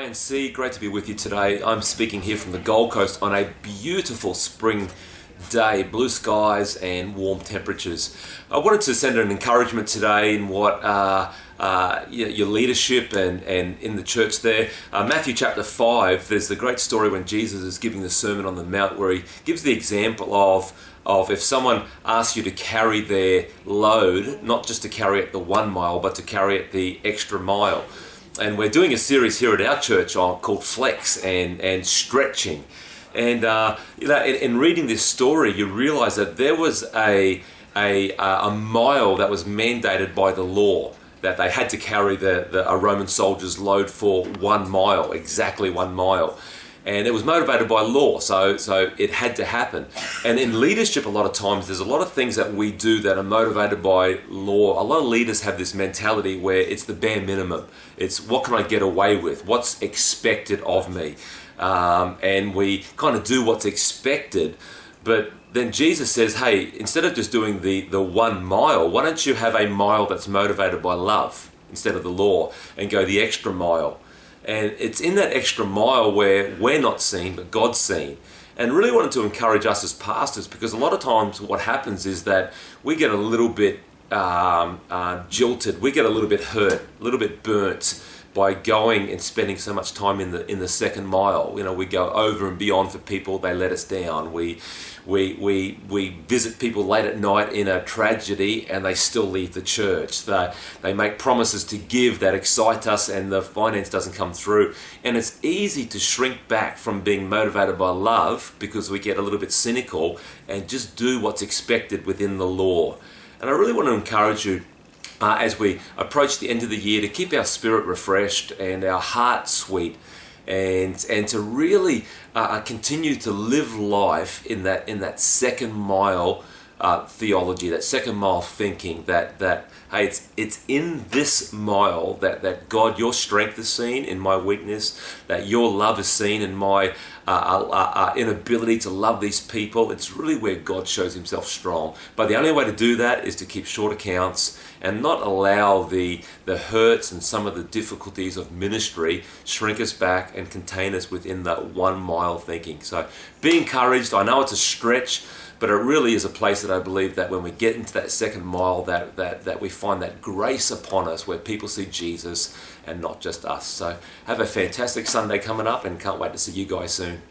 INC, great to be with you today. I'm speaking here from the Gold Coast on a beautiful spring day, blue skies and warm temperatures. I wanted to send an encouragement today in what your leadership and in the church there. Matthew chapter 5, there's the great story when Jesus is giving the Sermon on the Mount where he gives the example of if someone asks you to carry their load, not just to carry it the 1 mile, but to carry it the extra mile. And we're doing a series here at our church called Flex and stretching. And in reading this story, you realize that there was a mile that was mandated by the law, that they had to carry a Roman soldier's load for 1 mile, exactly 1 mile. And it was motivated by law, so it had to happen. And in leadership, a lot of times, there's a lot of things that we do that are motivated by law. A lot of leaders have this mentality where it's the bare minimum. It's what can I get away with? What's expected of me? And we kind of do what's expected. But then Jesus says, hey, instead of just doing the 1 mile, why don't you have a mile that's motivated by love instead of the law and go the extra mile? And it's in that extra mile where we're not seen, but God's seen. And really wanted to encourage us as pastors, because a lot of times what happens is that we get a little bit jilted, we get a little bit hurt, a little bit burnt by going and spending so much time in the second mile. You know, we go over and beyond for people, they let us down. We visit people late at night in a tragedy and they still leave the church. They make promises to give that excite us and the finance doesn't come through. And it's easy to shrink back from being motivated by love because we get a little bit cynical and just do what's expected within the law. And I really want to encourage you as we approach the end of the year to keep our spirit refreshed and our heart sweet, and to really continue to live life in that second mile theology, that second mile thinking, that hey, it's in this mile that God, your strength is seen in my weakness, that your love is seen in my inability to love these people. It's really where God shows himself strong. But the only way to do that is to keep short accounts and not allow the hurts and some of the difficulties of ministry shrink us back and contain us within that 1 mile thinking. So be encouraged. I know it's a stretch, but it really is a place that I believe that when we get into that second mile, that we find that grace upon us where people see Jesus and not just us. So have a fantastic Sunday coming up and can't wait to see you guys soon.